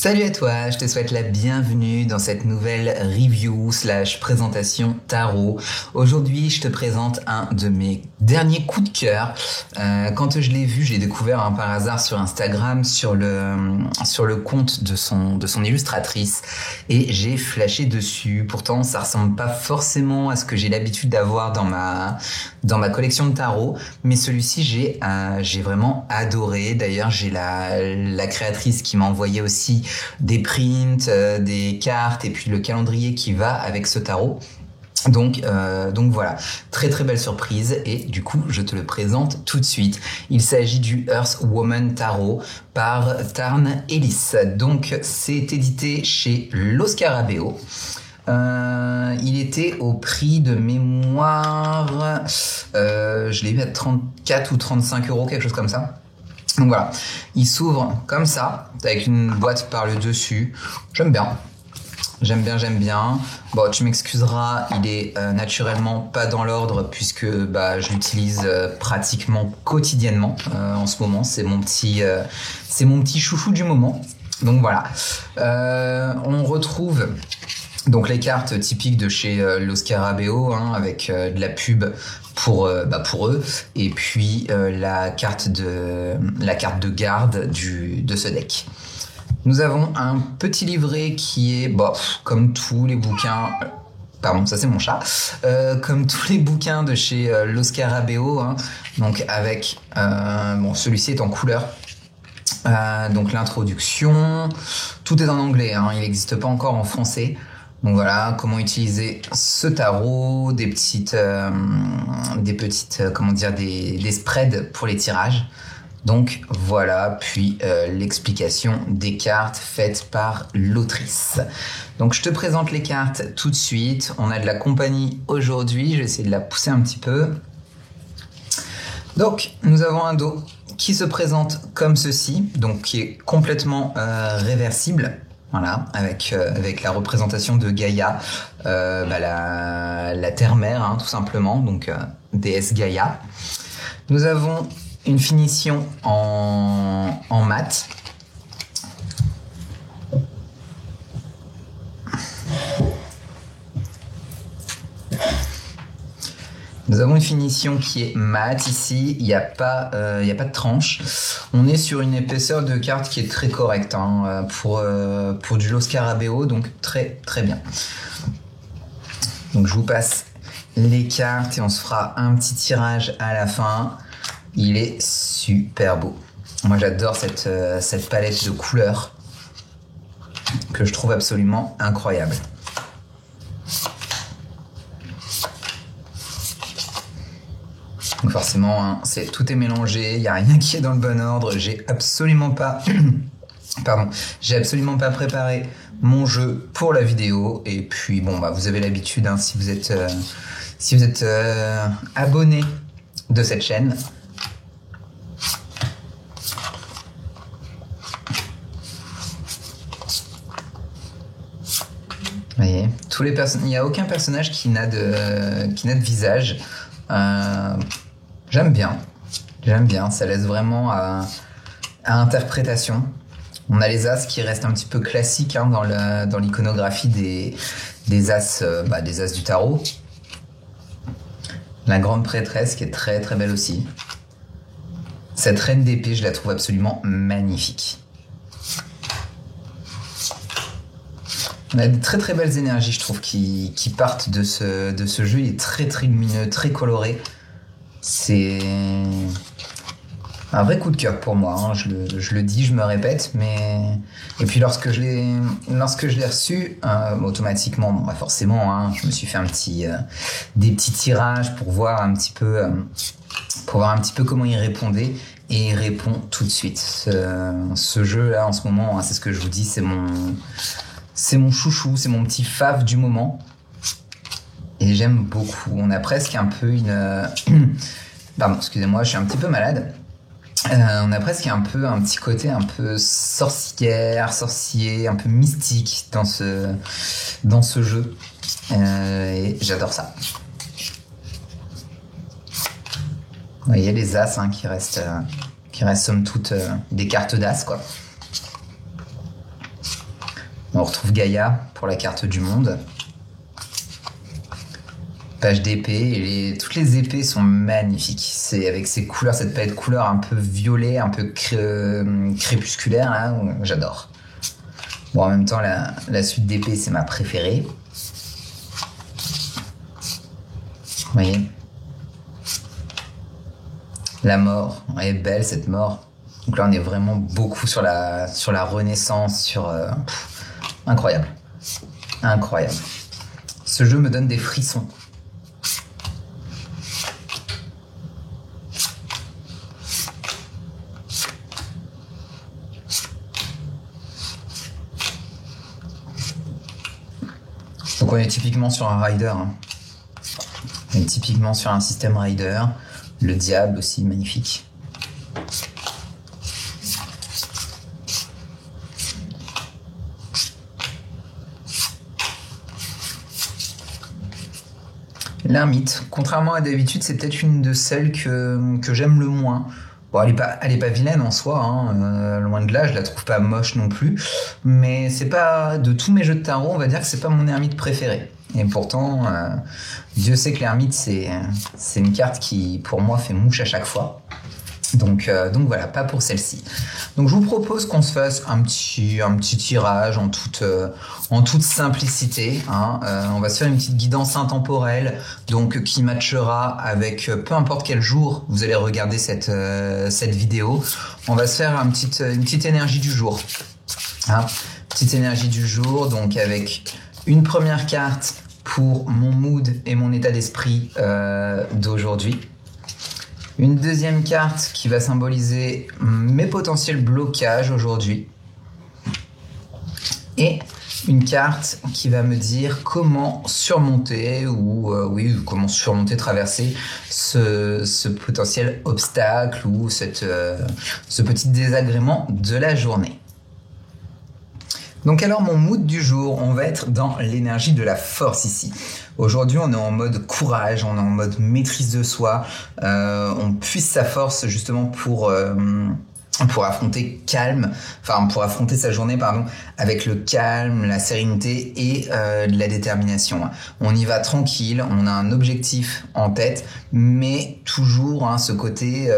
Salut à toi, je te souhaite la bienvenue dans cette nouvelle review/présentation tarot. Aujourd'hui, je te présente un de mes derniers coups de cœur. Quand je l'ai vu, j'ai découvert par hasard sur Instagram, sur le compte de son illustratrice, et j'ai flashé dessus. Pourtant, ça ressemble pas forcément à ce que j'ai l'habitude d'avoir dans ma collection de tarot, mais celui-ci j'ai vraiment adoré. D'ailleurs, j'ai la créatrice qui m'a envoyé aussi des prints, des cartes et puis le calendrier qui va avec ce tarot. Donc voilà, très très belle surprise et du coup je te le présente tout de suite. Il s'agit du Earth Woman Tarot par Tarn Ellis. Donc c'est édité chez Lo Scarabeo. Il était au prix de mémoire, je l'ai eu à 34 ou 35 euros, quelque chose comme ça. Donc voilà, il s'ouvre comme ça, avec une boîte par le dessus. J'aime bien. Bon, tu m'excuseras, il est naturellement pas dans l'ordre puisque je l'utilise pratiquement quotidiennement en ce moment. C'est mon petit chouchou du moment. Donc voilà, on retrouve donc les cartes typiques de chez Lo Scarabeo, avec de la pub pour eux, et puis la carte de garde de ce deck. Nous avons un petit livret qui est comme tous les bouquins. Pardon, ça c'est mon chat. Comme tous les bouquins de chez Lo Scarabeo, donc avec celui-ci est en couleur. Donc l'introduction, tout est en anglais, il n'existe pas encore en français. Donc voilà, comment utiliser ce tarot, des spreads pour les tirages. Donc voilà, puis l'explication des cartes faites par l'autrice. Donc je te présente les cartes tout de suite. On a de la compagnie aujourd'hui, je vais essayer de la pousser un petit peu. Donc nous avons un dos qui se présente comme ceci, donc qui est complètement réversible. Voilà, avec la représentation de Gaïa, la terre-mère, tout simplement, donc déesse Gaïa. Nous avons une finition en mat. Nous avons une finition qui est mat ici, il n'y a pas de tranche. On est sur une épaisseur de carte qui est très correcte pour du Lo Scarabeo, donc très très bien. Donc je vous passe les cartes et on se fera un petit tirage à la fin. Il est super beau. Moi j'adore cette palette de couleurs que je trouve absolument incroyable. Donc forcément, tout est mélangé, il n'y a rien qui est dans le bon ordre. J'ai absolument pas préparé mon jeu pour la vidéo. Et puis vous avez l'habitude, si vous êtes abonné de cette chaîne. Vous voyez, il n'y a aucun personnage qui n'a de visage. J'aime bien, ça laisse vraiment à interprétation. On a les as qui restent un petit peu classiques dans l'iconographie des as du tarot. La grande prêtresse qui est très très belle aussi. Cette reine d'épée, je la trouve absolument magnifique. On a de très très belles énergies, je trouve, qui partent de ce jeu. Il est très très lumineux, très coloré. C'est un vrai coup de cœur pour moi. Je le dis, je me répète, mais et puis lorsque je l'ai reçu, automatiquement, forcément, je me suis fait des petits tirages pour voir un petit peu comment il répondait, et il répond tout de suite. Ce jeu là en ce moment, c'est ce que je vous dis, c'est mon chouchou, c'est mon petit fave du moment. Et j'aime beaucoup. On a presque un peu Pardon, excusez-moi, je suis un petit peu malade. On a presque un petit côté un peu sorcier, un peu mystique dans ce jeu. Et j'adore ça. Vous voyez les as qui restent somme toute des cartes d'as, quoi. On retrouve Gaïa pour la carte du monde. Page d'épée, et toutes les épées sont magnifiques. C'est avec ces couleurs, cette palette de couleurs un peu violet, un peu crépusculaire, là, j'adore. Bon, en même temps, la suite d'épée, c'est ma préférée. Vous voyez, la mort, elle est belle cette mort. Donc là, on est vraiment beaucoup sur la renaissance, incroyable, incroyable. Ce jeu me donne des frissons. Donc on est typiquement sur un rider. On est typiquement sur un système rider. Le diable aussi, magnifique. L'ermite, contrairement à d'habitude, c'est peut-être une de celles que j'aime le moins. Bon, elle est pas vilaine en soi, loin de là, je la trouve pas moche non plus. Mais c'est pas, de tous mes jeux de tarot, on va dire que c'est pas mon ermite préféré. Et pourtant, Dieu sait que l'ermite, c'est une carte qui, pour moi, fait mouche à chaque fois. Donc voilà, pas pour celle-ci. Donc je vous propose qu'on se fasse un petit tirage en toute simplicité. On va se faire une petite guidance intemporelle, donc qui matchera avec peu importe quel jour vous allez regarder cette vidéo. On va se faire une petite énergie du jour. Petite énergie du jour, donc avec une première carte pour mon mood et mon état d'esprit d'aujourd'hui. Une deuxième carte qui va symboliser mes potentiels blocages aujourd'hui. Et une carte qui va me dire comment surmonter traverser ce potentiel obstacle ou ce petit désagrément de la journée. Donc alors mon mood du jour, on va être dans l'énergie de la force ici. Aujourd'hui on est en mode courage, on est en mode maîtrise de soi, on puise sa force justement pour affronter pour affronter sa journée avec le calme, la sérénité et de la détermination. On y va tranquille, on a un objectif en tête, mais toujours ce côté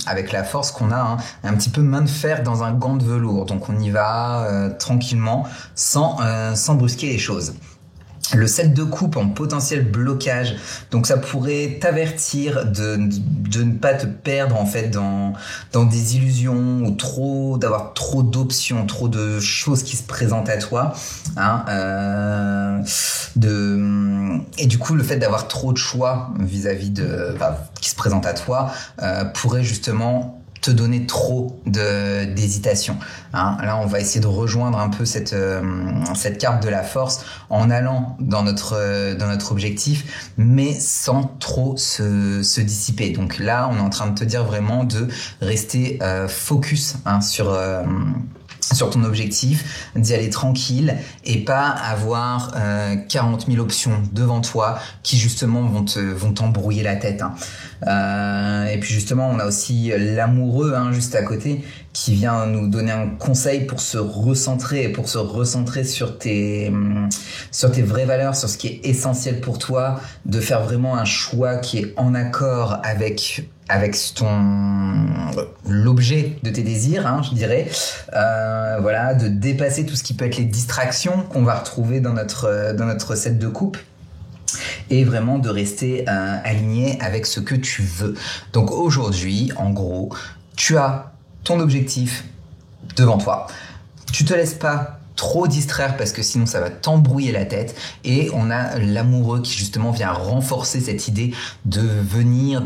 avec la force qu'on a, un petit peu main de fer dans un gant de velours. Donc on y va tranquillement, sans brusquer les choses. Le 7 de coupe en potentiel blocage, donc ça pourrait t'avertir de ne pas te perdre en fait dans des illusions ou d'avoir trop d'options, trop de choses qui se présentent à toi, et du coup le fait d'avoir trop de choix vis-à-vis qui se présentent à toi pourrait justement te donner trop d'hésitation. Là, on va essayer de rejoindre un peu cette carte de la force en allant dans notre objectif, mais sans trop se dissiper. Donc là, on est en train de te dire vraiment de rester focus sur ton objectif, d'y aller tranquille et pas avoir 40 000 options devant toi qui justement vont t'embrouiller la tête. Et puis justement, on a aussi l'amoureux juste à côté qui vient nous donner un conseil pour se recentrer sur tes vraies valeurs, sur ce qui est essentiel pour toi, de faire vraiment un choix qui est en accord avec l'objet de tes désirs, je dirais, de dépasser tout ce qui peut être les distractions qu'on va retrouver dans notre set de coupe et vraiment de rester aligné avec ce que tu veux. Donc aujourd'hui, en gros, tu as ton objectif devant toi. Tu te laisses pas trop distraire parce que sinon ça va t'embrouiller la tête, et on a l'amoureux qui justement vient renforcer cette idée de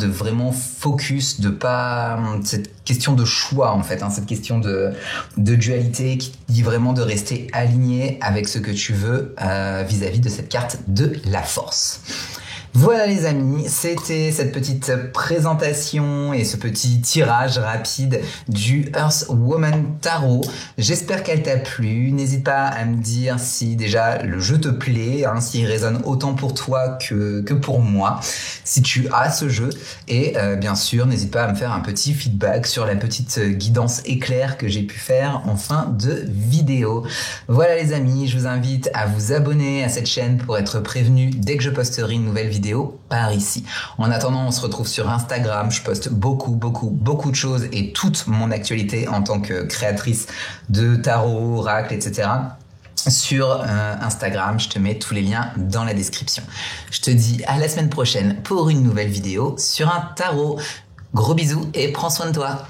vraiment focus, de pas cette question de choix en fait, cette question de dualité qui dit vraiment de rester aligné avec ce que tu veux vis-à-vis de cette carte de la force. Voilà les amis, c'était cette petite présentation et ce petit tirage rapide du Earth Woman Tarot. J'espère qu'elle t'a plu. N'hésite pas à me dire si déjà le jeu te plaît, s'il résonne autant pour toi que pour moi, si tu as ce jeu. Et bien sûr, n'hésite pas à me faire un petit feedback sur la petite guidance éclair que j'ai pu faire en fin de vidéo. Voilà les amis, je vous invite à vous abonner à cette chaîne pour être prévenu dès que je posterai une nouvelle vidéo par ici. En attendant, on se retrouve sur Instagram. Je poste beaucoup de choses et toute mon actualité en tant que créatrice de tarot, oracle, etc. Sur Instagram. Je te mets tous les liens dans la description. Je te dis à la semaine prochaine pour une nouvelle vidéo sur un tarot. Gros bisous et prends soin de toi.